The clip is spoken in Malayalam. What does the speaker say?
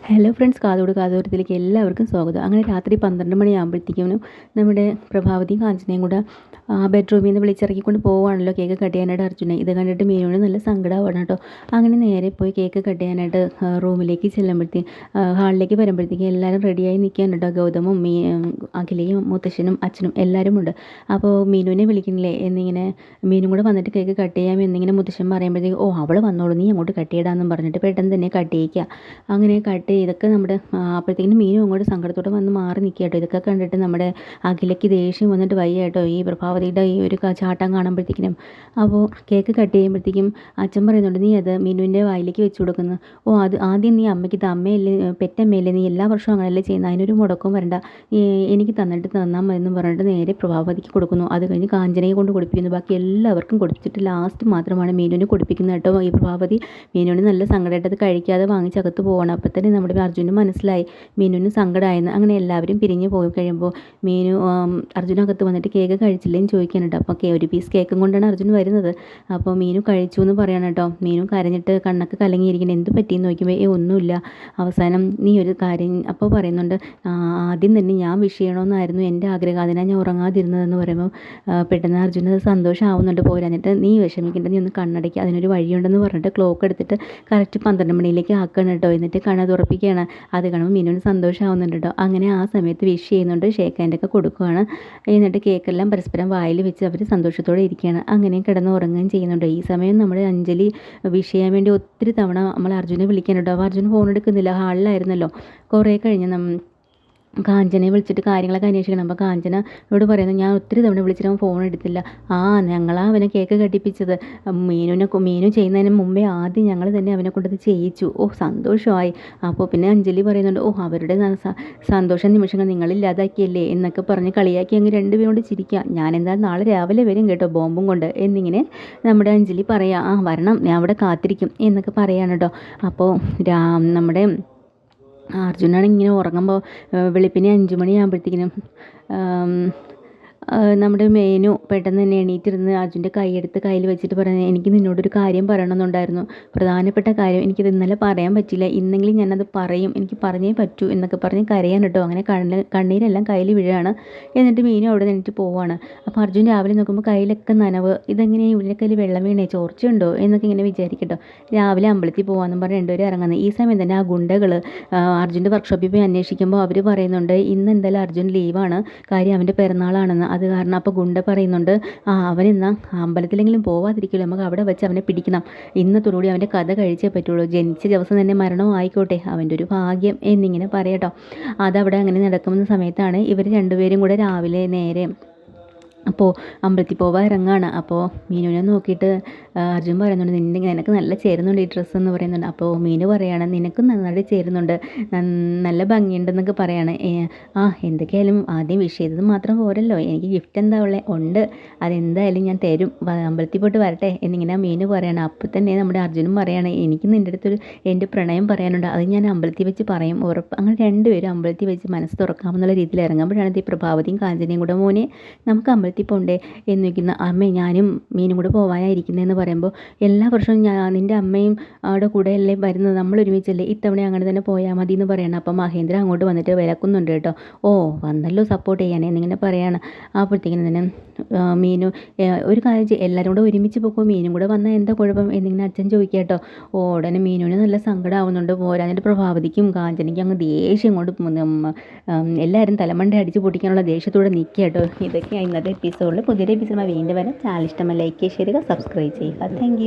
ഹലോ ഫ്രണ്ട്സ്, കാതോട് കാതോരത്തിലേക്ക് എല്ലാവർക്കും സ്വാഗതം. അങ്ങനെ രാത്രി 12 മണിയാകുമ്പോഴത്തേക്കും നമ്മുടെ പ്രഭാവതിയും കാഞ്ചനയും കൂടെ ബെഡ്റൂമിൽ നിന്ന് വിളിച്ചിറക്കിക്കൊണ്ട് പോവുകയാണല്ലോ കേക്ക് കട്ട് ചെയ്യാനായിട്ട് അർജുനെ. ഇത് കണ്ടിട്ട് മീനുവിന് നല്ല സങ്കടമാണ് കേട്ടോ. അങ്ങനെ നേരെ പോയി കേക്ക് കട്ട് ചെയ്യാനായിട്ട് റൂമിലേക്ക് ചെല്ലുമ്പോഴത്തേക്കും ഹാളിലേക്ക് വരുമ്പോഴത്തേക്കും എല്ലാവരും റെഡിയായി നിൽക്കാൻ കേട്ടോ. ഗൗതമും അഖിലയും മുത്തശ്ശനും അച്ഛനും എല്ലാവരും ഉണ്ട്. അപ്പോൾ മീനുവിനെ വിളിക്കണില്ലേ എന്നിങ്ങനെ മീനും കൂടെ വന്നിട്ട് കേക്ക് കട്ട് ചെയ്യാം എന്നിങ്ങനെ മുത്തശ്ശൻ പറയുമ്പോഴത്തേക്കും അവൾ വന്നോളൂ, നീ അങ്ങോട്ട് കട്ട് ചെയ്താന്നും പറഞ്ഞിട്ട് പെട്ടെന്ന് തന്നെ കട്ട് ചെയ്യിക്കുക. അങ്ങനെ കട്ട് ഇതൊക്കെ നമ്മുടെ അപ്പോഴത്തേക്കും മീനും അങ്ങോട്ട് സങ്കടത്തോടെ വന്ന് മാറി നിൽക്കുക കേട്ടോ. ഇതൊക്കെ കണ്ടിട്ട് നമ്മുടെ അഖിലയ്ക്ക് ദേഷ്യം വന്നിട്ട് വയ്യ കേട്ടോ, ഈ പ്രഭാവതിയുടെ ഈ ഒരു ചാട്ടം കാണുമ്പോഴത്തേക്കിനും. അപ്പോൾ കേക്ക് കട്ട് ചെയ്യുമ്പോഴത്തേക്കും അച്ഛൻ പറയുന്നുണ്ട്, നീ അത് മീനുവിൻ്റെ വായിലേക്ക് വെച്ച് കൊടുക്കുന്നു. അത് ആദ്യം നീ അമ്മയ്ക്ക് അമ്മയല്ലേ, പെറ്റമ്മയല്ലേ, നീ എല്ലാ വർഷവും അങ്ങനെയല്ലേ ചെയ്യുന്നത്, അതിനൊരു മുടക്കം വരണ്ട, എനിക്ക് തന്നിട്ട് തന്നാൽ മതി പറഞ്ഞിട്ട് നേരെ പ്രഭാവതിക്ക് കൊടുക്കുന്നു. അത് കഴിഞ്ഞ് കാഞ്ചനയെ കൊണ്ട് കൊടുപ്പിക്കുന്നു. ബാക്കി എല്ലാവർക്കും കൊടുത്തിട്ട് ലാസ്റ്റ് മാത്രമാണ് മീനുവിന് കൊടുപ്പിക്കുന്നത് കേട്ടോ. ഈ പ്രഭാവതി മീനുവിന് നല്ല സങ്കടമായിട്ട് അത് കഴിക്കാതെ വാങ്ങിച്ചകത്ത് പോകണം. അപ്പോൾ തന്നെ നമ്മുടെ അർജുന് മനസ്സിലായി മീനുവിന് സങ്കടമായെന്ന്. അങ്ങനെ എല്ലാവരും പിരിഞ്ഞ് പോയി കഴിയുമ്പോൾ മീനു അർജുനകത്ത് വന്നിട്ട് കേക്ക് കഴിച്ചില്ലേന്ന് ചോദിക്കാനുണ്ട്. അപ്പോൾ ഒരു പീസ് കേക്കും കൊണ്ടാണ് അർജുൻ വരുന്നത്. അപ്പോൾ മീനു കഴിച്ചു എന്ന് പറയണം കേട്ടോ. മീനു കരഞ്ഞിട്ട് കണ്ണൊക്കെ കലങ്ങിയിരിക്കണം. എന്ത് പറ്റിയെന്ന് നോക്കുമ്പോൾ ഒന്നുമില്ല. അവസാനം നീ ഒരു കാര്യം അപ്പോൾ പറയുന്നുണ്ട്, ആദ്യം തന്നെ ഞാൻ വിഷ് ചെയ്യണമെന്നായിരുന്നു എൻ്റെ ആഗ്രഹം, അതിനാണ് ഞാൻ ഉറങ്ങാതിരുന്നതെന്ന് പറയുമ്പോൾ പെട്ടെന്ന് അർജുന് സന്തോഷമാവുന്നുണ്ട്. പോരാഞ്ഞിട്ട് നീ വിഷമിക്കേണ്ട, നീ ഒന്ന് കണ്ണടയ്ക്കുക, അതിനൊരു വഴിയുണ്ടെന്ന് പറഞ്ഞിട്ട് ക്ലോക്ക് എടുത്തിട്ട് കറക്റ്റ് 12 മണിയിലേക്ക് ആക്കണം കേട്ടോ. എന്നിട്ട് കണ്ണ തുറപ്പിക്കുകയാണ്. അത് കാണുമ്പോൾ മീനുവിന് സന്തോഷമാവുന്നുണ്ട് കേട്ടോ. അങ്ങനെ ആ സമയത്ത് വിഷ് ചെയ്യുന്നുണ്ട്, ഷേക്ക് ഹാൻഡൊക്കെ കൊടുക്കുകയാണ്. എന്നിട്ട് കേക്കെല്ലാം പരസ്പരം വായിൽ വെച്ച് അവർ സന്തോഷത്തോടെ ഇരിക്കുകയാണ്. അങ്ങനെ കിടന്ന് ഉറങ്ങുകയും ചെയ്യുന്നുണ്ട്. ഈ സമയം നമ്മുടെ അഞ്ജലി വിഷ് ചെയ്യാൻ വേണ്ടി ഒത്തിരി തവണ നമ്മൾ അർജുനെ വിളിക്കാനുണ്ടോ. അപ്പോൾ അർജുൻ ഫോൺ എടുക്കുന്നില്ല, ഹാളിലായിരുന്നല്ലോ. കുറേ കഴിഞ്ഞ് കാഞ്ചനയെ വിളിച്ചിട്ട് കാര്യങ്ങളൊക്കെ അന്വേഷിക്കണം. അപ്പോൾ കാഞ്ചനയോട് പറയുന്നത്, ഞാൻ ഒത്തിരി തവണ വിളിച്ചിട്ട് അവൻ ഫോൺ എടുത്തില്ല. ഞങ്ങളാ അവനെ കേക്ക് കട്ടിപ്പിച്ചത്, മീനു ചെയ്യുന്നതിന് മുമ്പേ ആദ്യം ഞങ്ങൾ തന്നെ അവനെ കൊണ്ടത് ചെയ്യിച്ചു. സന്തോഷമായി. അപ്പോൾ പിന്നെ അഞ്ജലി പറയുന്നുണ്ട്, അവരുടെ സന്തോഷ നിമിഷങ്ങൾ നിങ്ങളില്ലാതാക്കിയല്ലേ എന്നൊക്കെ പറഞ്ഞ് കളിയാക്കി അങ്ങ് രണ്ടുപേരോട് ചിരിക്കുക. ഞാൻ എന്തായാലും നാളെ രാവിലെ വരും കേട്ടോ ബോംബും കൊണ്ട് എന്നിങ്ങനെ നമ്മുടെ അഞ്ജലി പറയാം. വരണം, ഞാൻ അവിടെ കാത്തിരിക്കും എന്നൊക്കെ പറയാണ് കേട്ടോ. അപ്പോൾ നമ്മുടെ അർജുനാണ് ഇങ്ങനെ ഉറങ്ങുമ്പോൾ വെളുപ്പിനെ 5 മണിയാകുമ്പോഴത്തേക്കിനും നമ്മുടെ മേനു പെട്ടെന്ന് തന്നെ എണീറ്റിരുന്ന് അർജുൻ്റെ കൈയെടുത്ത് കയ്യിൽ വെച്ചിട്ട് പറയുന്നത്, എനിക്ക് നിന്നോടൊരു കാര്യം പറയണമെന്നുണ്ടായിരുന്നു, പ്രധാനപ്പെട്ട കാര്യം, എനിക്കത് ഇന്നലെ പറയാൻ പറ്റില്ല, ഇന്നെങ്കിലും ഞാനത് പറയും, എനിക്ക് പറഞ്ഞേ പറ്റൂ എന്നൊക്കെ പറഞ്ഞ് കരയാൻ കേട്ടോ. അങ്ങനെ കണ്ണീരെല്ലാം കയ്യിൽ വീഴാണ്. എന്നിട്ട് മീനു അവിടെ നിന്നിട്ട് പോവുകയാണ്. അപ്പോൾ അർജുൻ രാവിലെ നോക്കുമ്പോൾ കയ്യിലൊക്കെ നനവ്, ഇതെങ്ങനെയാണ് ഇവിടെ കയ്യിൽ വെള്ളം വീണേ, ചോർച്ചയുണ്ടോ എന്നൊക്കെ ഇങ്ങനെ വിചാരിക്കട്ടോ. രാവിലെ അമ്പലത്തിൽ പോകാമെന്നും പറഞ്ഞ് രണ്ടുപേരും ഇറങ്ങുന്നത്. ഈ സമയം തന്നെ ആ ഗുണ്ടകൾ അർജുൻ്റെ വർക്ക്ഷോപ്പിൽ പോയി അന്വേഷിക്കുമ്പോൾ അവർ പറയുന്നുണ്ട്, ഇന്ന് എന്തായാലും അർജുൻ ലീവാണ്, കാര്യം അവൻ്റെ പിറന്നാളാണെന്ന്. അത് കാരണം അപ്പോൾ ഗുണ്ട പറയുന്നുണ്ട്, അവനെന്നാൽ അമ്പലത്തിലെങ്കിലും പോവാതിരിക്കില്ല, നമുക്ക് അവിടെ വെച്ച് അവനെ പിടിക്കണം, ഇന്നത്തോടുകൂടി അവൻ്റെ കഥ കഴിച്ചേ പറ്റുള്ളൂ, ജനിച്ച ദിവസം തന്നെ മരണവും ആയിക്കോട്ടെ, അവൻ്റെ ഒരു ഭാഗ്യം എന്നിങ്ങനെ പറയട്ടോ. അതവിടെ അങ്ങനെ നടക്കുന്ന സമയത്താണ് ഇവർ രണ്ടുപേരും കൂടെ രാവിലെ നേരെ അപ്പോൾ അമ്പലത്തിൽ പോവാൻ ഇറങ്ങുകയാണ്. അപ്പോൾ മീനുവിനെ നോക്കിയിട്ട് അർജുൻ പറയുന്നുണ്ട്, നിനക്ക് നല്ല ചേരുന്നുണ്ട് ഈ ഡ്രസ്സ് എന്ന് പറയുന്നുണ്ട്. അപ്പോൾ മീനു പറയാണ്, നിനക്കും നന്നായിട്ട് ചേരുന്നുണ്ട്, നല്ല ഭംഗിയുണ്ടെന്നൊക്കെ പറയാണ്. എന്തൊക്കെയായാലും ആദ്യം വിഷ് ചെയ്തത് മാത്രം പോരല്ലോ, എനിക്ക് ഗിഫ്റ്റ് എന്താ ഉള്ളത് ഉണ്ട്, അതെന്തായാലും ഞാൻ തരും, അമ്പലത്തിൽ പോയിട്ട് വരട്ടെ എന്നിങ്ങനെ മീനു പറയണം. അപ്പോൾ തന്നെ നമ്മുടെ അർജുനും പറയാണ്, എനിക്ക് നിൻ്റെ അടുത്തൊരു എൻ്റെ പ്രണയം പറയാനുണ്ട്, അത് ഞാൻ അമ്പലത്തിൽ വെച്ച് പറയും, ഉറപ്പ്. അങ്ങനെ രണ്ടുപേരും അമ്പലത്തിൽ വെച്ച് മനസ്സ് തുറക്കാമെന്നുള്ള രീതിയിൽ ഇറങ്ങുമ്പോഴാണ് ഈ പ്രഭാവതിയും കാഞ്ചനയും കൂടെ, മോനെ നമുക്ക് അമ്പലത്തിൽ പോണ്ടേ എന്ന് ചോദിക്കുന്ന. അമ്മേ, ഞാനും മീനും കൂടെ പോകാനായിരിക്കുന്നതെന്ന് പറയുമ്പോൾ, എല്ലാ വർഷവും നിൻ്റെ അമ്മയും അവിടെ കൂടെ അല്ലേ വരുന്നത്, നമ്മൾ ഒരുമിച്ചല്ലേ, ഇത്തവണ അങ്ങനെ തന്നെ പോയാൽ മതി എന്ന് പറയണം. അപ്പം മഹേന്ദ്ര അങ്ങോട്ട് വന്നിട്ട് വിലക്കുന്നുണ്ട് കേട്ടോ. വന്നല്ലോ സപ്പോർട്ട് ചെയ്യാനേ എന്നിങ്ങനെ പറയാണ്. അപ്പോഴത്തേക്കും തന്നെ മീനു ഒരു കാര്യം എല്ലാവരും കൂടെ ഒരുമിച്ച് പോകുമ്പോൾ മീനും കൂടെ വന്നാൽ എന്താ കുഴപ്പം എന്നിങ്ങനെ അച്ഛൻ ചോദിക്കുക കേട്ടോ. ഉടനെ മീനുവിന് നല്ല സങ്കടമാവുന്നുണ്ട്. പോരാഞ്ഞിട്ട് പ്രഭാവതിക്കും കാഞ്ചനയ്ക്കും അങ്ങ് ദേഷ്യം കൊണ്ട് എല്ലാവരും തലമണ്ട അടിച്ച് പൊട്ടിക്കാനുള്ള ദേഷ്യത്തോടെ നിൽക്കുക കേട്ടോ. ഇതൊക്കെയാണ് ഇന്നത്തെ എപ്പിസോഡിൽ. പുതിയൊരു എപ്പിസോഡ് വീണ്ടും വരാം. ചാനൽ ഇഷ്ടമായി ലൈക്ക് ചെയ്യുക, സബ്സ്ക്രൈബ് ചെയ്യുക. താങ്ക്